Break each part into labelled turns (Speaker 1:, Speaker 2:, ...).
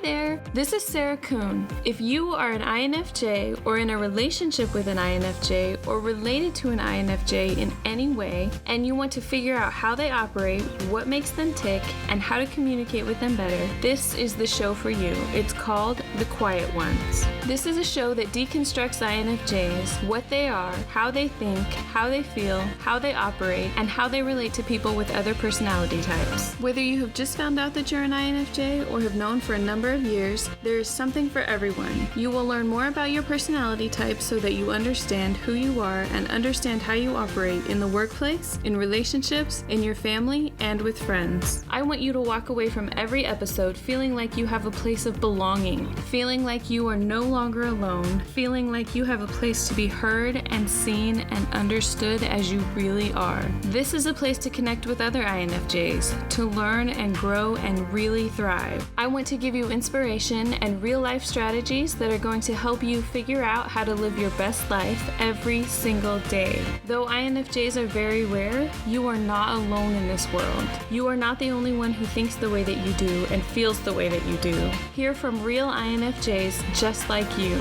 Speaker 1: there, this is Sarah Kuhn. If you are an INFJ or in a relationship with an INFJ or related to an INFJ in any way, and you want to figure out how they operate, what makes them tick, and how to communicate with them better, this is the show for you. It's called The Quiet Ones. This is a show that deconstructs INFJs, what they are, how they think, how they feel, how they operate, and how they relate to people with other personality types. Whether you have just found out that you're an INFJ or have known for a number of years, there is something for everyone. You will learn more about your personality type so that you understand who you are and understand how you operate in the workplace, in relationships, in your family, and with friends. I want you to walk away from every episode feeling like you have a place of belonging, feeling like you are no longer alone, feeling like you have a place to be heard and seen and understood as you really are. This is a place to connect with other INFJs, to learn and grow and really thrive. I want to give you inspiration and real-life strategies that are going to help you figure out how to live your best life every single day. Though INFJs are very rare, you are not alone in this world. You are not the only one who thinks the way that you do and feels the way that you do. Hear from real INFJs just like you.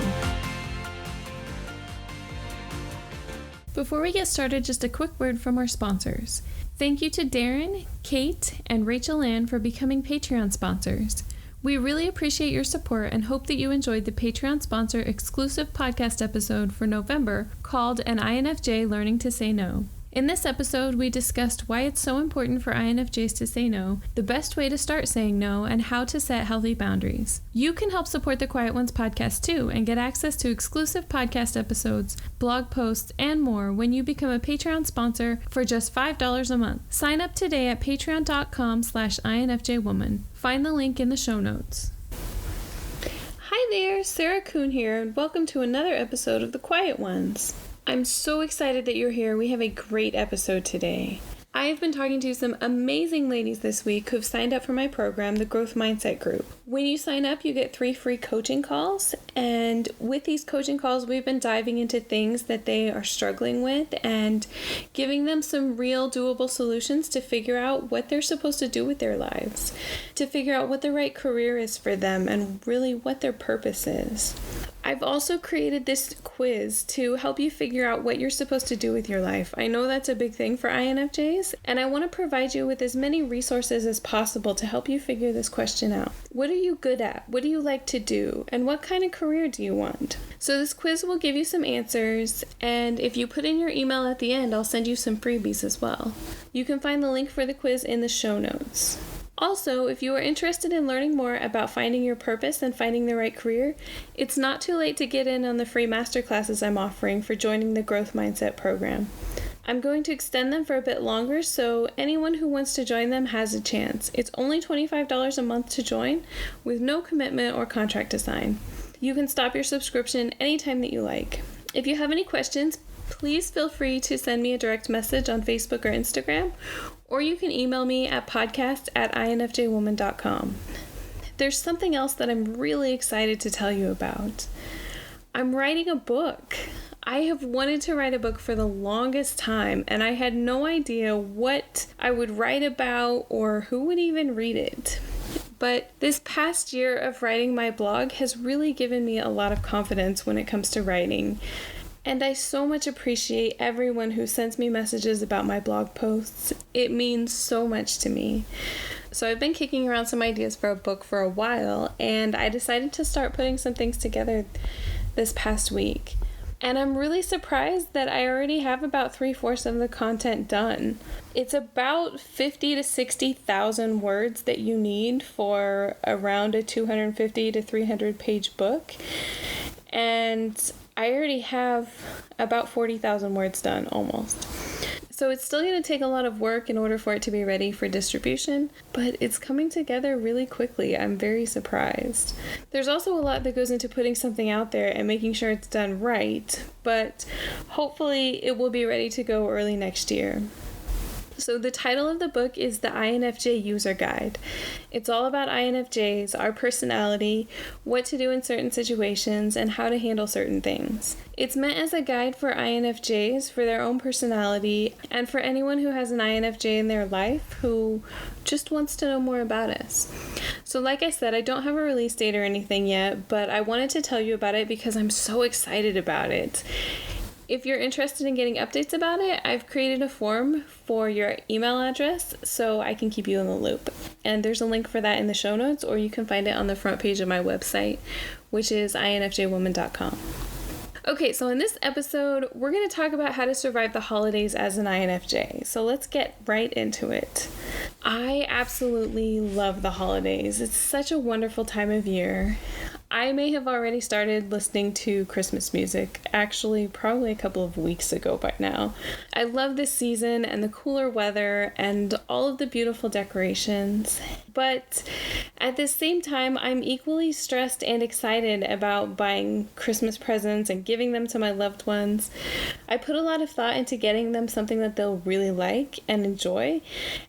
Speaker 1: Before we get started, just a quick word from our sponsors. Thank you to Darren, Kate, and Rachel Ann for becoming Patreon sponsors. We really appreciate your support and hope that you enjoyed the Patreon sponsor exclusive podcast episode for November called An INFJ Learning to Say No. In this episode, we discussed why it's so important for INFJs to say no, the best way to start saying no, and how to set healthy boundaries. You can help support the Quiet Ones podcast too and get access to exclusive podcast episodes, blog posts, and more when you become a Patreon sponsor for just $5 a month. Sign up today at patreon.com/INFJwoman. Find the link in the show notes. Hi there, Sarah Kuhn here, and welcome to another episode of The Quiet Ones. I'm so excited that you're here. We have a great episode today. I have been talking to some amazing ladies this week who've signed up for my program, the Growth Mindset Group. When you sign up, you get 3 free coaching calls, and with these coaching calls, we've been diving into things that they are struggling with and giving them some real doable solutions to figure out what they're supposed to do with their lives, to figure out what the right career is for them and really what their purpose is. I've also created this quiz to help you figure out what you're supposed to do with your life. I know that's a big thing for INFJs, and I want to provide you with as many resources as possible to help you figure this question out. What are you good at? What do you like to do? And what kind of career do you want? So this quiz will give you some answers, and if you put in your email at the end, I'll send you some freebies as well. You can find the link for the quiz in the show notes. Also, if you are interested in learning more about finding your purpose and finding the right career, it's not too late to get in on the free masterclasses I'm offering for joining the Growth Mindset program. I'm going to extend them for a bit longer, so anyone who wants to join them has a chance. It's only $25 a month to join, with no commitment or contract to sign. You can stop your subscription anytime that you like. If you have any questions, please feel free to send me a direct message on Facebook or Instagram, or you can email me at podcast@infjwoman.com. There's something else that I'm really excited to tell you about. I'm writing a book. I have wanted to write a book for the longest time, and I had no idea what I would write about or who would even read it. But this past year of writing my blog has really given me a lot of confidence when it comes to writing. And I so much appreciate everyone who sends me messages about my blog posts. It means so much to me. So I've been kicking around some ideas for a book for a while, and I decided to start putting some things together this past week. And I'm really surprised that I already have about 3/4 of the content done. It's about 50 to 60,000 words that you need for around a 250 to 300 page book. And I already have about 40,000 words done almost. So it's still going to take a lot of work in order for it to be ready for distribution, but it's coming together really quickly. I'm very surprised. There's also a lot that goes into putting something out there and making sure it's done right, but hopefully it will be ready to go early next year. So the title of the book is The INFJ User Guide. It's all about INFJs, our personality, what to do in certain situations, and how to handle certain things. It's meant as a guide for INFJs for their own personality and for anyone who has an INFJ in their life who just wants to know more about us. So like I said, I don't have a release date or anything yet, but I wanted to tell you about it because I'm so excited about it. If you're interested in getting updates about it, I've created a form for your email address so I can keep you in the loop. And there's a link for that in the show notes, or you can find it on the front page of my website, which is infjwoman.com. Okay, so in this episode, we're going to talk about how to survive the holidays as an INFJ. So let's get right into it. I absolutely love the holidays. It's such a wonderful time of year. I may have already started listening to Christmas music, actually probably a couple of weeks ago by now. I love this season and the cooler weather and all of the beautiful decorations, but at the same time, I'm equally stressed and excited about buying Christmas presents and giving them to my loved ones. I put a lot of thought into getting them something that they'll really like and enjoy,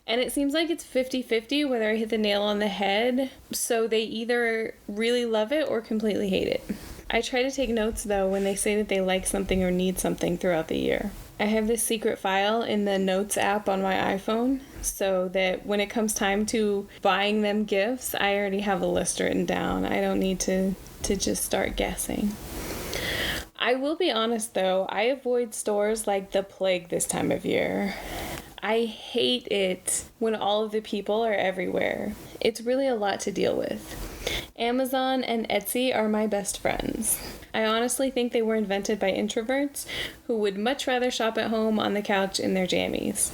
Speaker 1: and it seems like it's 50-50 whether I hit the nail on the head, so they either really love it or completely hate it. I try to take notes though when they say that they like something or need something throughout the year. I have this secret file in the Notes app on my iPhone so that when it comes time to buying them gifts, I already have a list written down. I don't need to just start guessing. I will be honest though, I avoid stores like the plague this time of year. I hate it when all of the people are everywhere. It's really a lot to deal with. Amazon and Etsy are my best friends. I honestly think they were invented by introverts who would much rather shop at home on the couch in their jammies.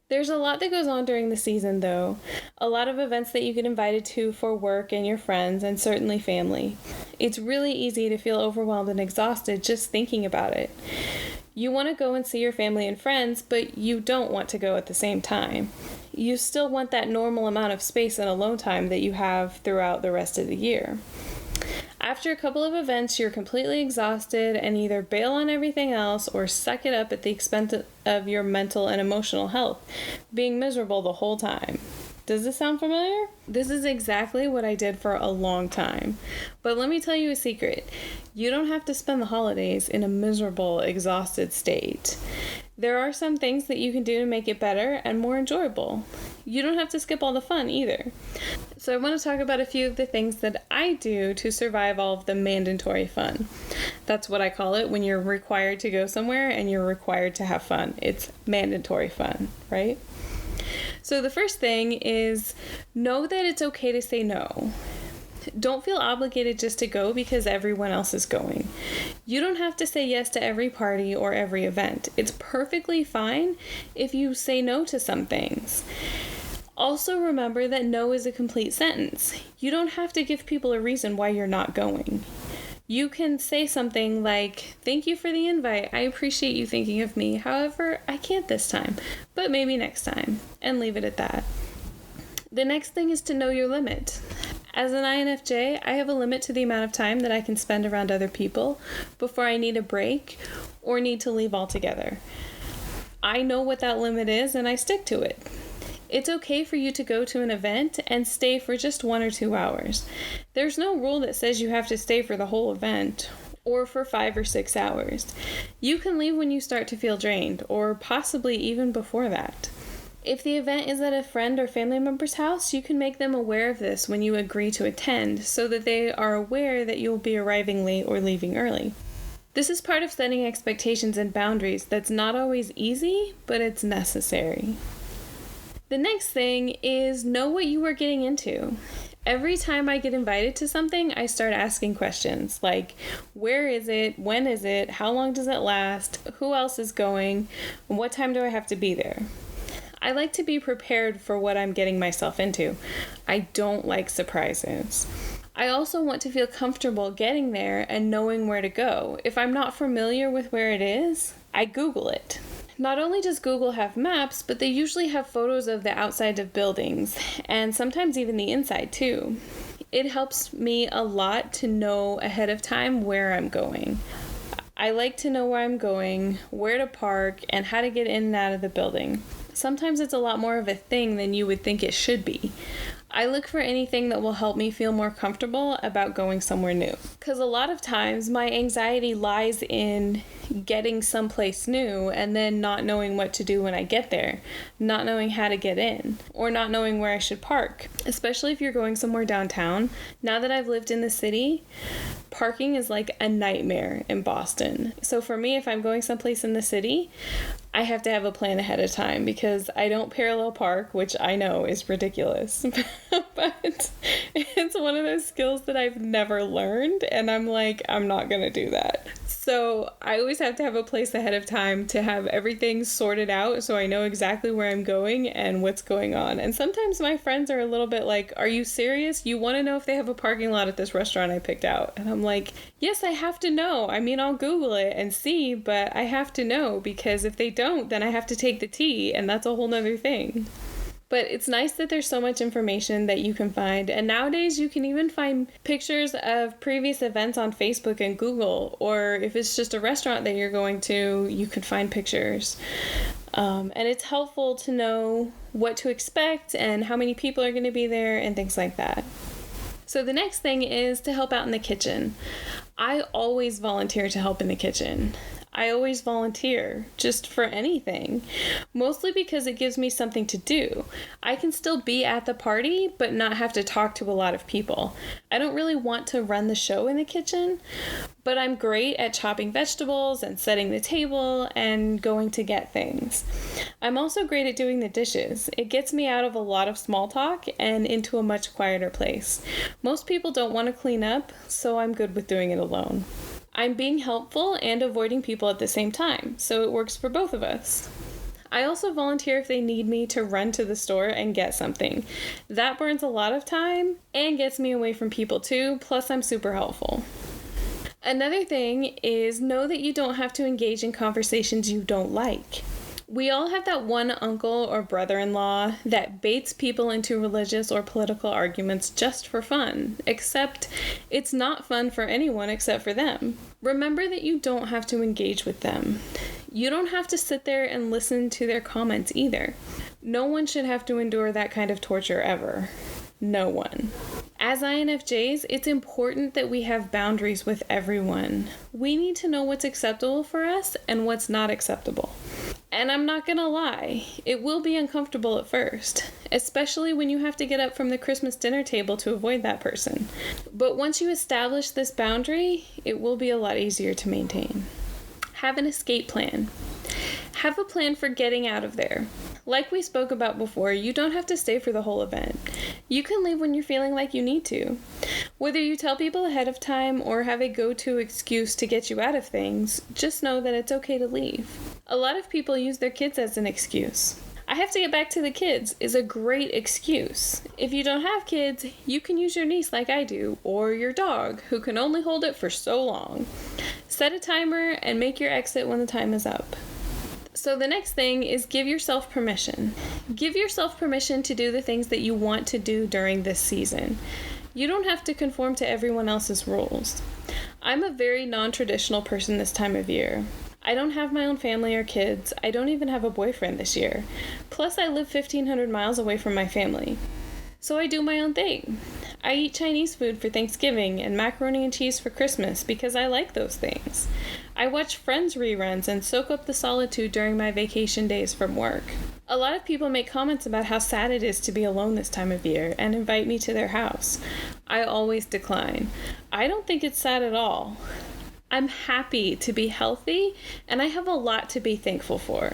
Speaker 1: There's a lot that goes on during the season though. A lot of events that you get invited to for work and your friends and certainly family. It's really easy to feel overwhelmed and exhausted just thinking about it. You want to go and see your family and friends, but you don't want to go at the same time. You still want that normal amount of space and alone time that you have throughout the rest of the year. After a couple of events, you're completely exhausted and either bail on everything else or suck it up at the expense of your mental and emotional health, being miserable the whole time. Does this sound familiar? This is exactly what I did for a long time. But let me tell you a secret. You don't have to spend the holidays in a miserable, exhausted state. There are some things that you can do to make it better and more enjoyable. You don't have to skip all the fun either. So I want to talk about a few of the things that I do to survive all of the mandatory fun. That's what I call it when you're required to go somewhere and you're required to have fun. It's mandatory fun, right? So the first thing is know that it's okay to say no. Don't feel obligated just to go because everyone else is going. You don't have to say yes to every party or every event. It's perfectly fine if you say no to some things. Also remember that no is a complete sentence. You don't have to give people a reason why you're not going. You can say something like, "Thank you for the invite. I appreciate you thinking of me. However, I can't this time, but maybe next time," and leave it at that. The next thing is to know your limit. As an INFJ, I have a limit to the amount of time that I can spend around other people before I need a break or need to leave altogether. I know what that limit is and I stick to it. It's okay for you to go to an event and stay for just 1 or 2 hours. There's no rule that says you have to stay for the whole event or for 5 or 6 hours. You can leave when you start to feel drained, or possibly even before that. If the event is at a friend or family member's house, you can make them aware of this when you agree to attend so that they are aware that you'll be arriving late or leaving early. This is part of setting expectations and boundaries that's not always easy, but it's necessary. The next thing is know what you are getting into. Every time I get invited to something, I start asking questions like, where is it? When is it? How long does it last? Who else is going? And what time do I have to be there? I like to be prepared for what I'm getting myself into. I don't like surprises. I also want to feel comfortable getting there and knowing where to go. If I'm not familiar with where it is, I Google it. Not only does Google have maps, but they usually have photos of the outside of buildings, and sometimes even the inside too. It helps me a lot to know ahead of time where I'm going. I like to know where I'm going, where to park, and how to get in and out of the building. Sometimes it's a lot more of a thing than you would think it should be. I look for anything that will help me feel more comfortable about going somewhere new. Because a lot of times my anxiety lies in getting someplace new and then not knowing what to do when I get there, not knowing how to get in, or not knowing where I should park. Especially if you're going somewhere downtown. Now that I've lived in the city, parking is like a nightmare in Boston. So for me, if I'm going someplace in the city, I have to have a plan ahead of time because I don't parallel park, which I know is ridiculous. But it's one of those skills that I've never learned, and I'm like, I'm not going to do that. So I always have to have a place ahead of time to have everything sorted out so I know exactly where I'm going and what's going on. And sometimes my friends are a little bit like, are you serious? You want to know if they have a parking lot at this restaurant I picked out? And I'm like, yes, I have to know. I mean, I'll Google it and see, but I have to know because if they don't, then I have to take the T, and that's a whole nother thing. But it's nice that there's so much information that you can find. And nowadays you can even find pictures of previous events on Facebook and Google. Or if it's just a restaurant that you're going to, you can find pictures. And it's helpful to know what to expect and how many people are going to be there and things like that. So the next thing is to help out in the kitchen. I always volunteer to help in the kitchen. I always volunteer, just for anything, mostly because it gives me something to do. I can still be at the party, but not have to talk to a lot of people. I don't really want to run the show in the kitchen, but I'm great at chopping vegetables and setting the table and going to get things. I'm also great at doing the dishes. It gets me out of a lot of small talk and into a much quieter place. Most people don't want to clean up, so I'm good with doing it alone. I'm being helpful and avoiding people at the same time, so it works for both of us. I also volunteer if they need me to run to the store and get something. That burns a lot of time and gets me away from people too, plus I'm super helpful. Another thing is know that you don't have to engage in conversations you don't like. We all have that one uncle or brother-in-law that baits people into religious or political arguments just for fun, except it's not fun for anyone except for them. Remember that you don't have to engage with them. You don't have to sit there and listen to their comments either. No one should have to endure that kind of torture ever. No one. As INFJs, it's important that we have boundaries with everyone. We need to know what's acceptable for us and what's not acceptable. And I'm not gonna lie, it will be uncomfortable at first, especially when you have to get up from the Christmas dinner table to avoid that person. But once you establish this boundary, it will be a lot easier to maintain. Have an escape plan. Have a plan for getting out of there. Like we spoke about before, you don't have to stay for the whole event. You can leave when you're feeling like you need to. Whether you tell people ahead of time or have a go-to excuse to get you out of things, just know that it's okay to leave. A lot of people use their kids as an excuse. I have to get back to the kids is a great excuse. If you don't have kids, you can use your niece like I do, or your dog, who can only hold it for so long. Set a timer and make your exit when the time is up. So the next thing is give yourself permission. Give yourself permission to do the things that you want to do during this season. You don't have to conform to everyone else's rules. I'm a very non-traditional person this time of year. I don't have my own family or kids. I don't even have a boyfriend this year. Plus, I live 1,500 miles away from my family. So I do my own thing. I eat Chinese food for Thanksgiving and macaroni and cheese for Christmas because I like those things. I watch Friends reruns and soak up the solitude during my vacation days from work. A lot of people make comments about how sad it is to be alone this time of year and invite me to their house. I always decline. I don't think it's sad at all. I'm happy to be healthy, and I have a lot to be thankful for.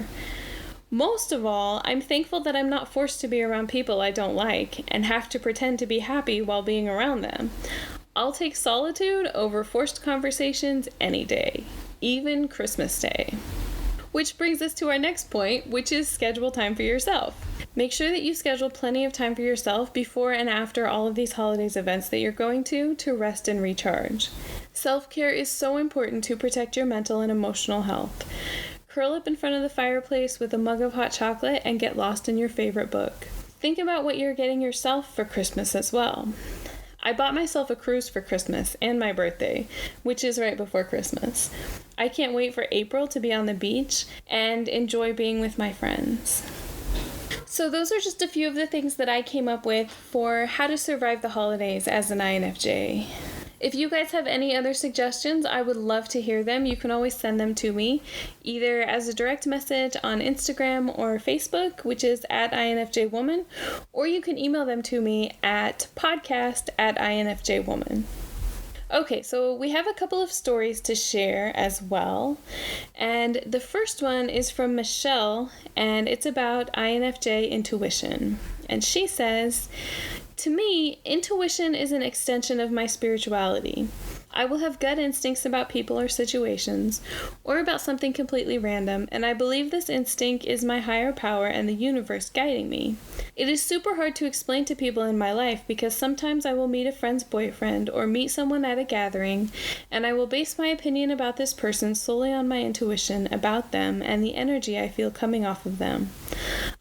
Speaker 1: Most of all, I'm thankful that I'm not forced to be around people I don't like and have to pretend to be happy while being around them. I'll take solitude over forced conversations any day, even Christmas Day. Which brings us to our next point, which is schedule time for yourself. Make sure that you schedule plenty of time for yourself before and after all of these holidays events that you're going to rest and recharge. Self-care is so important to protect your mental and emotional health. Curl up in front of the fireplace with a mug of hot chocolate and get lost in your favorite book. Think about what you're getting yourself for Christmas as well. I bought myself a cruise for Christmas and my birthday, which is right before Christmas. I can't wait for April to be on the beach and enjoy being with my friends. So those are just a few of the things that I came up with for how to survive the holidays as an INFJ. If you guys have any other suggestions, I would love to hear them. You can always send them to me, either as a direct message on Instagram or Facebook, which is at INFJWoman, or you can email them to me at podcast@INFJWoman. Okay, so we have a couple of stories to share as well. And the first one is from Michelle, and it's about INFJ intuition. And she says, "To me, intuition is an extension of my spirituality. I will have gut instincts about people or situations, or about something completely random, and I believe this instinct is my higher power and the universe guiding me. It is super hard to explain to people in my life because sometimes I will meet a friend's boyfriend or meet someone at a gathering, and I will base my opinion about this person solely on my intuition about them and the energy I feel coming off of them.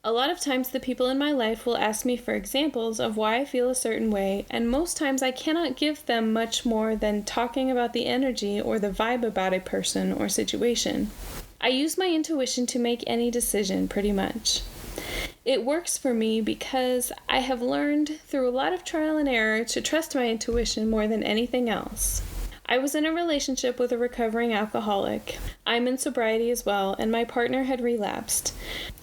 Speaker 1: A lot of times the people in my life will ask me for examples of why I feel a certain way, and most times I cannot give them much more than talking about the energy or the vibe about a person or situation. I use my intuition to make any decision, pretty much. It works for me because I have learned through a lot of trial and error to trust my intuition more than anything else. I was in a relationship with a recovering alcoholic. I'm in sobriety as well, and my partner had relapsed.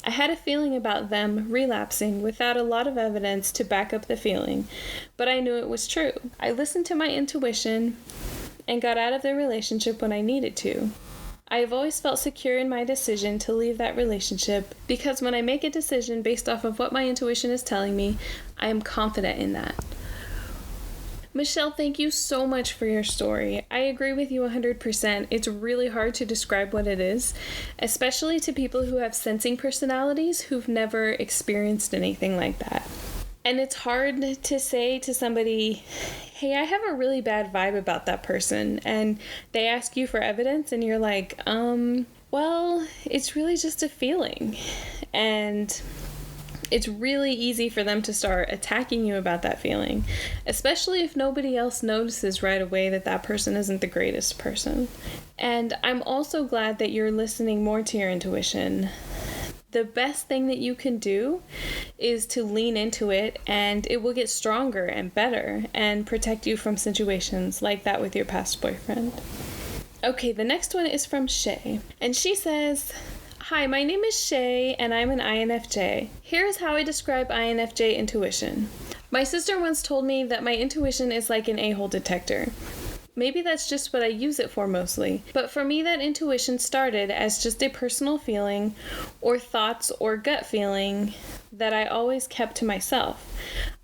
Speaker 1: I had a feeling about them relapsing without a lot of evidence to back up the feeling, but I knew it was true. I listened to my intuition and got out of the relationship when I needed to. I have always felt secure in my decision to leave that relationship because when I make a decision based off of what my intuition is telling me, I am confident in that." Michelle, thank you so much for your story. I agree with you 100%. It's really hard to describe what it is, especially to people who have sensing personalities who've never experienced anything like that. And it's hard to say to somebody, hey, I have a really bad vibe about that person, and they ask you for evidence, and you're like, well, it's really just a feeling. And it's really easy for them to start attacking you about that feeling, especially if nobody else notices right away that that person isn't the greatest person. And I'm also glad that you're listening more to your intuition. The best thing that you can do is to lean into it, and it will get stronger and better and protect you from situations like that with your past boyfriend. Okay, the next one is from Shay, and she says, "Hi, my name is Shay, and I'm an INFJ. Here is how I describe INFJ intuition. My sister once told me that my intuition is like an a-hole detector. Maybe that's just what I use it for mostly, but for me that intuition started as just a personal feeling or thoughts or gut feeling that I always kept to myself.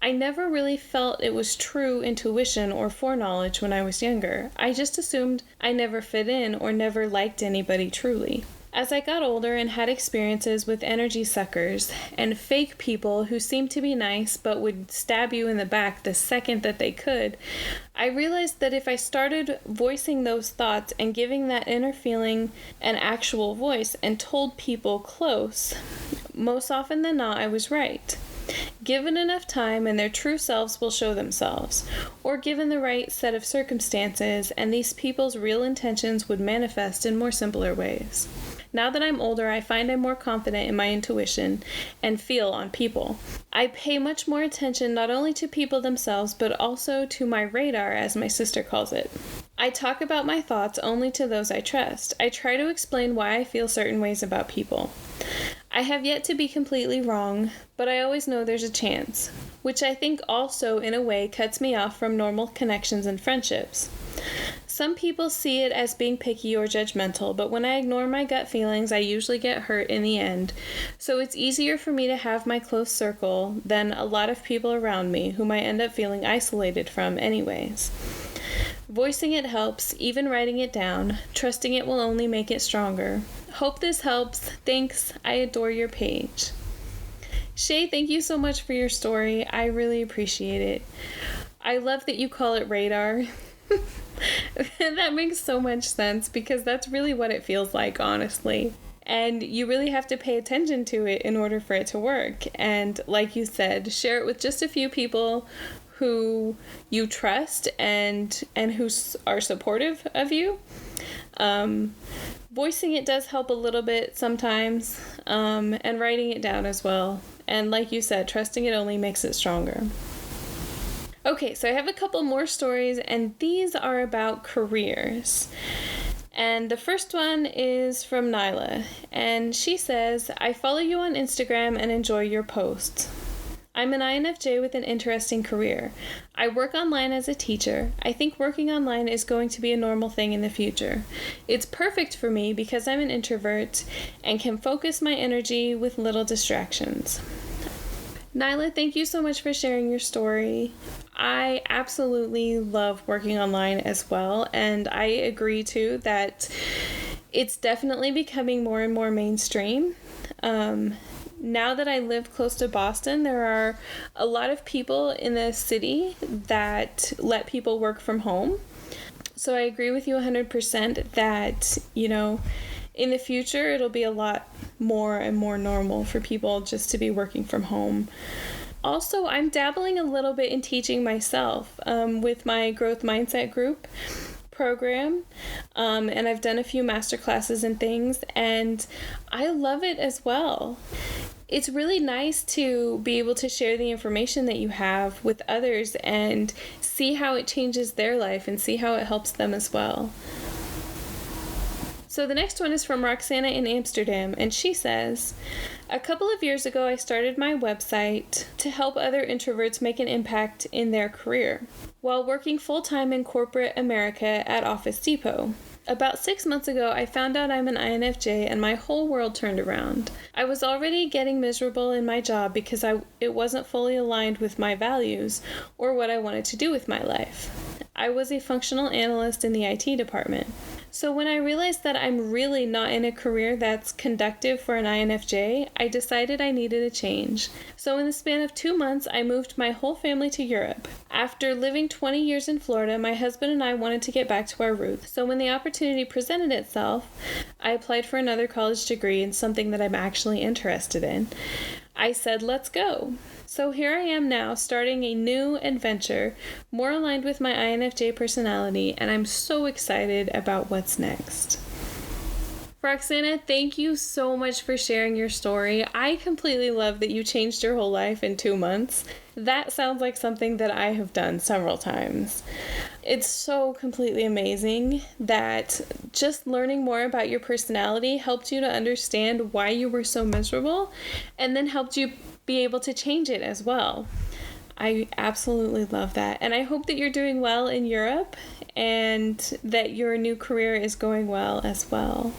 Speaker 1: I never really felt it was true intuition or foreknowledge when I was younger. I just assumed I never fit in or never liked anybody truly. As I got older and had experiences with energy suckers and fake people who seemed to be nice but would stab you in the back the second that they could, I realized that if I started voicing those thoughts and giving that inner feeling an actual voice and told people close, most often than not I was right. Given enough time and their true selves will show themselves, or given the right set of circumstances, and these people's real intentions would manifest in more simpler ways. Now that I'm older, I find I'm more confident in my intuition and feel on people. I pay much more attention not only to people themselves, but also to my radar, as my sister calls it. I talk about my thoughts only to those I trust. I try to explain why I feel certain ways about people. I have yet to be completely wrong, but I always know there's a chance, which I think also, in a way, cuts me off from normal connections and friendships. Some people see it as being picky or judgmental, but when I ignore my gut feelings, I usually get hurt in the end. So it's easier for me to have my close circle than a lot of people around me whom I end up feeling isolated from anyways. Voicing it helps, even writing it down. Trusting it will only make it stronger. Hope this helps. Thanks. I adore your page." Shay, thank you so much for your story. I really appreciate it. I love that you call it radar. That makes so much sense because that's really what it feels like, honestly. And you really have to pay attention to it in order for it to work. And like you said, share it with just a few people who you trust and who are supportive of you. Voicing it does help a little bit sometimes, and writing it down as well. And like you said, trusting it only makes it stronger. Okay, so I have a couple more stories, and these are about careers. And the first one is from Nyla, and she says, I follow you on Instagram and enjoy your posts. I'm an INFJ with an interesting career. I work online as a teacher. I think working online is going to be a normal thing in the future. It's perfect for me because I'm an introvert and can focus my energy with little distractions. Nyla, thank you so much for sharing your story. I absolutely love working online as well, and I agree too that it's definitely becoming more and more mainstream. Now that I live close to Boston, there are a lot of people in the city that let people work from home. So I agree with you 100% that, in the future, it'll be a lot more and more normal for people just to be working from home. Also, I'm dabbling a little bit in teaching myself with my growth mindset group program, and I've done a few master classes and things, and I love it as well. It's really nice to be able to share the information that you have with others and see how it changes their life and see how it helps them as well. So the next one is from Roxana in Amsterdam, and she says, a couple of years ago I started my website to help other introverts make an impact in their career while working full-time in corporate America at Office Depot. About 6 months ago, I found out I'm an INFJ and my whole world turned around. I was already getting miserable in my job because it wasn't fully aligned with my values or what I wanted to do with my life. I was a functional analyst in the IT department. So when I realized that I'm really not in a career that's conducive for an INFJ, I decided I needed a change. So in the span of 2 months, I moved my whole family to Europe. After living 20 years in Florida, my husband and I wanted to get back to our roots. So when the opportunity presented itself, I applied for another college degree in something that I'm actually interested in. I said, let's go. So here I am now, starting a new adventure, more aligned with my INFJ personality, and I'm so excited about what's next. Roxana, thank you so much for sharing your story. I completely love that you changed your whole life in 2 months. That sounds like something that I have done several times. It's so completely amazing that just learning more about your personality helped you to understand why you were so miserable and then helped you be able to change it as well. I absolutely love that. And I hope that you're doing well in Europe and that your new career is going well as well.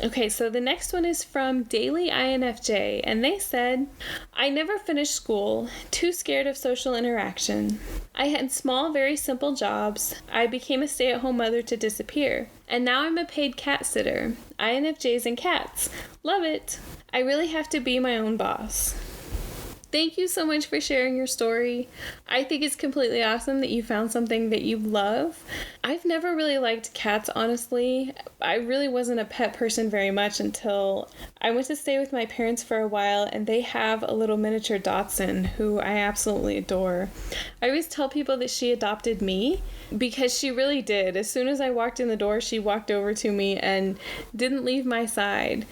Speaker 1: Okay, so the next one is from Daily INFJ, and they said, I never finished school, too scared of social interaction. I had small, very simple jobs. I became a stay-at-home mother to disappear. And now I'm a paid cat sitter. INFJs and cats. Love it. I really have to be my own boss. Thank you so much for sharing your story. I think it's completely awesome that you found something that you love. I've never really liked cats, honestly. I really wasn't a pet person very much until I went to stay with my parents for a while, and they have a little miniature Dachshund who I absolutely adore. I always tell people that she adopted me because she really did. As soon as I walked in the door, she walked over to me and didn't leave my side.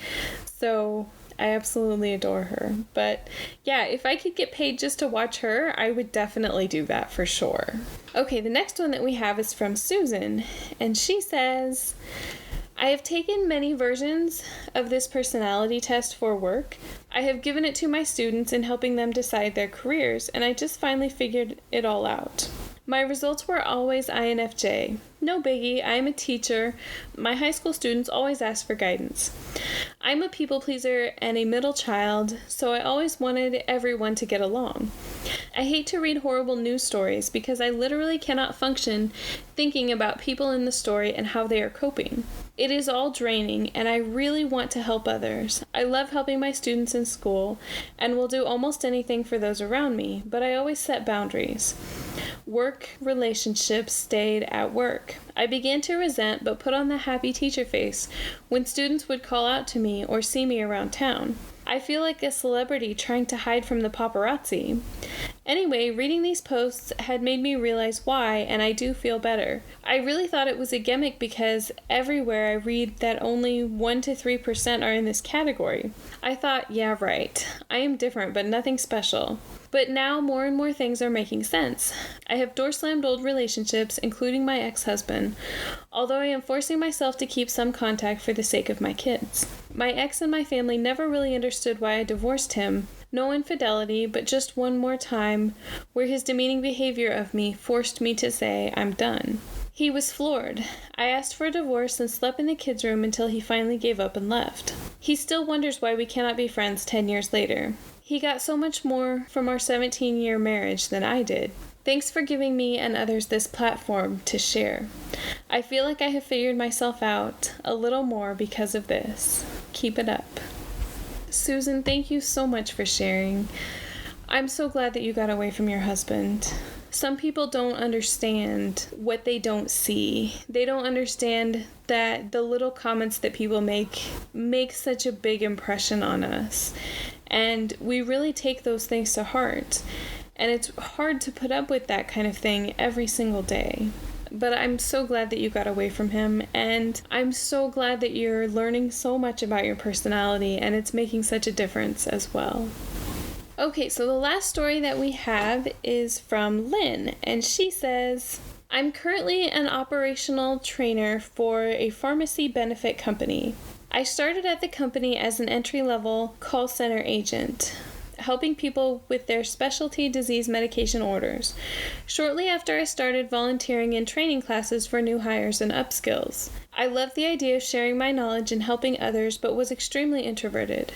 Speaker 1: So I absolutely adore her. But yeah, if I could get paid just to watch her, I would definitely do that for sure. Okay, the next one that we have is from Susan, and she says, I have taken many versions of this personality test for work. I have given it to my students in helping them decide their careers, and I just finally figured it all out. My results were always INFJ. No biggie, I'm a teacher. My high school students always ask for guidance. I'm a people pleaser and a middle child, so I always wanted everyone to get along. I hate to read horrible news stories because I literally cannot function thinking about people in the story and how they are coping. It is all draining, and I really want to help others. I love helping my students in school and will do almost anything for those around me, but I always set boundaries. Work relationships stayed at work. I began to resent but put on the happy teacher face when students would call out to me or see me around town. I feel like a celebrity trying to hide from the paparazzi. Anyway, reading these posts had made me realize why, and I do feel better. I really thought it was a gimmick because everywhere I read that only 1 to 3% are in this category. I thought, yeah, right. I am different, but nothing special. But now more and more things are making sense. I have door-slammed old relationships, including my ex-husband, although I am forcing myself to keep some contact for the sake of my kids. My ex and my family never really understood why I divorced him. No infidelity, but just one more time where his demeaning behavior of me forced me to say, I'm done. He was floored. I asked for a divorce and slept in the kids' room until he finally gave up and left. He still wonders why we cannot be friends 10 years later. He got so much more from our 17-year marriage than I did. Thanks for giving me and others this platform to share. I feel like I have figured myself out a little more because of this. Keep it up. Susan, thank you so much for sharing. I'm so glad that you got away from your husband. Some people don't understand what they don't see. They don't understand that the little comments that people make such a big impression on us. And we really take those things to heart. And it's hard to put up with that kind of thing every single day. But I'm so glad that you got away from him, and I'm so glad that you're learning so much about your personality, and it's making such a difference as well. Okay, so the last story that we have is from Lynn, and she says, I'm currently an operational trainer for a pharmacy benefit company. I started at the company as an entry-level call center agent, helping people with their specialty disease medication orders. Shortly after, I started volunteering in training classes for new hires and upskills. I loved the idea of sharing my knowledge and helping others, but was extremely introverted.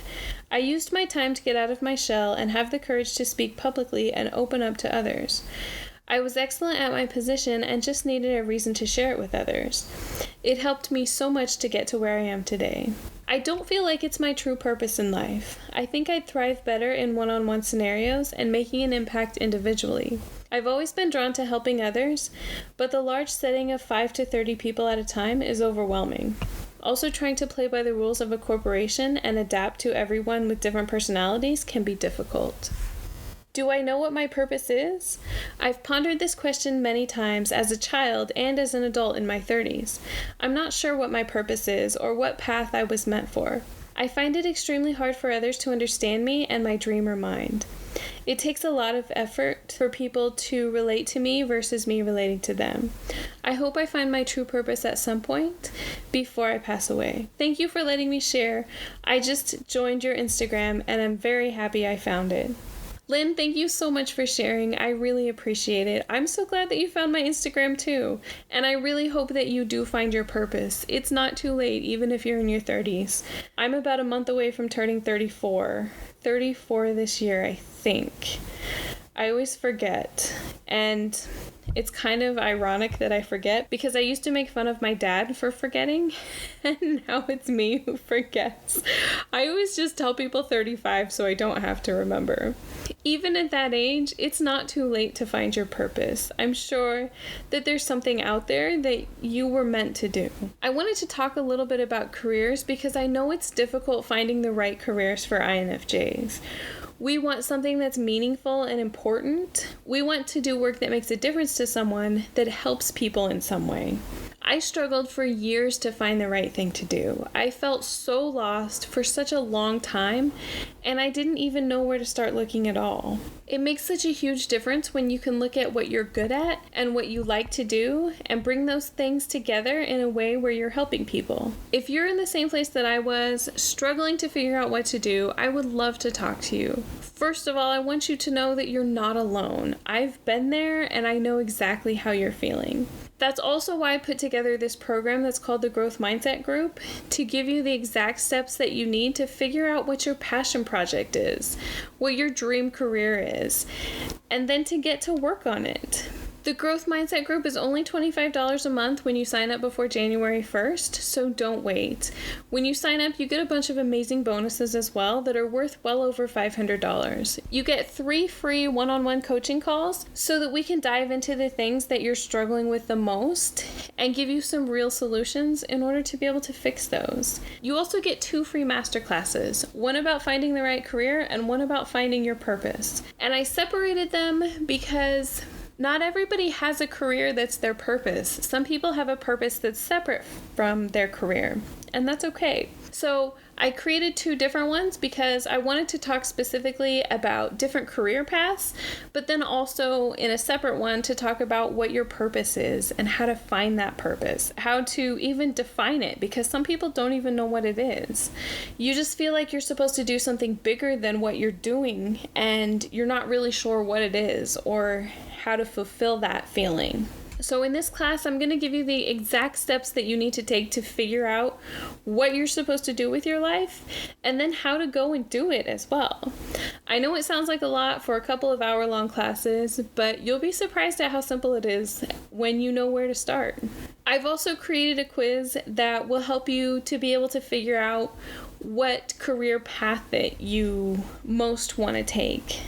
Speaker 1: I used my time to get out of my shell and have the courage to speak publicly and open up to others. I was excellent at my position and just needed a reason to share it with others. It helped me so much to get to where I am today. I don't feel like it's my true purpose in life. I think I'd thrive better in one-on-one scenarios and making an impact individually. I've always been drawn to helping others, but the large setting of 5 to 30 people at a time is overwhelming. Also, trying to play by the rules of a corporation and adapt to everyone with different personalities can be difficult. Do I know what my purpose is? I've pondered this question many times as a child and as an adult in my 30s. I'm not sure what my purpose is or what path I was meant for. I find it extremely hard for others to understand me and my dream or mind. It takes a lot of effort for people to relate to me versus me relating to them. I hope I find my true purpose at some point before I pass away. Thank you for letting me share. I just joined your Instagram and I'm very happy I found it. Lynn, thank you so much for sharing. I really appreciate it. I'm so glad that you found my Instagram too. And I really hope that you do find your purpose. It's not too late, even if you're in your 30s. I'm about a month away from turning 34. 34 this year, I think. I always forget. And it's kind of ironic that I forget because I used to make fun of my dad for forgetting, and now it's me who forgets. I always just tell people 35 so I don't have to remember. Even at that age, it's not too late to find your purpose. I'm sure that there's something out there that you were meant to do. I wanted to talk a little bit about careers because I know it's difficult finding the right careers for INFJs. We want something that's meaningful and important. We want to do work that makes a difference to someone, that helps people in some way. I struggled for years to find the right thing to do. I felt so lost for such a long time, and I didn't even know where to start looking at all. It makes such a huge difference when you can look at what you're good at and what you like to do and bring those things together in a way where you're helping people. If you're in the same place that I was, struggling to figure out what to do, I would love to talk to you. First of all, I want you to know that you're not alone. I've been there and I know exactly how you're feeling. That's also why I put together this program that's called the Growth Mindset Group, to give you the exact steps that you need to figure out what your passion project is, what your dream career is, and then to get to work on it. The Growth Mindset group is only $25 a month when you sign up before January 1st, so don't wait. When you sign up, you get a bunch of amazing bonuses as well that are worth well over $500. You get 3 free one-on-one coaching calls so that we can dive into the things that you're struggling with the most and give you some real solutions in order to be able to fix those. You also get 2 free masterclasses, one about finding the right career and one about finding your purpose. And I separated them because not everybody has a career that's their purpose. Some people have a purpose that's separate from their career, and that's okay. So I created 2 different ones because I wanted to talk specifically about different career paths, but then also in a separate one to talk about what your purpose is and how to find that purpose, how to even define it, because some people don't even know what it is. You just feel like you're supposed to do something bigger than what you're doing, and you're not really sure what it is or how to fulfill that feeling. So in this class, I'm going to give you the exact steps that you need to take to figure out what you're supposed to do with your life, and then how to go and do it as well. I know it sounds like a lot for a couple of hour-long classes, but you'll be surprised at how simple it is when you know where to start. I've also created a quiz that will help you to be able to figure out what career path that you most want to take.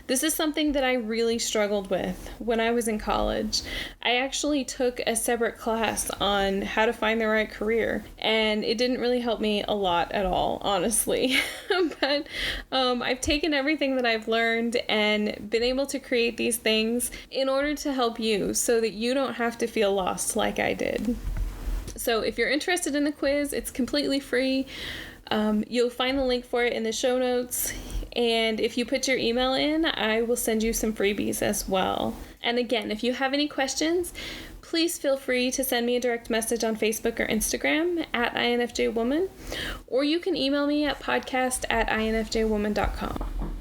Speaker 1: This is something that I really struggled with when I was in college. I actually took a separate class on how to find the right career, and it didn't really help me a lot at all, honestly. But I've taken everything that I've learned and been able to create these things in order to help you so that you don't have to feel lost like I did. So if you're interested in the quiz, it's completely free. You'll find the link for it in the show notes. And if you put your email in, I will send you some freebies as well. And again, if you have any questions, please feel free to send me a direct message on Facebook or Instagram at INFJWoman, or you can email me at podcast@infjwoman.com.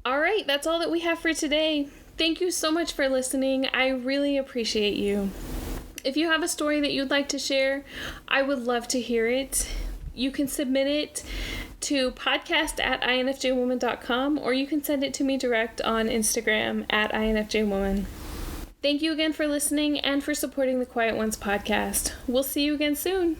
Speaker 1: All right, that's all that we have for today. Thank you so much for listening. I really appreciate you. If you have a story that you'd like to share, I would love to hear it. You can submit it to podcast@infjwoman.com, or you can send it to me direct on Instagram at INFJWoman. Thank you again for listening and for supporting the Quiet Ones podcast. We'll see you again soon.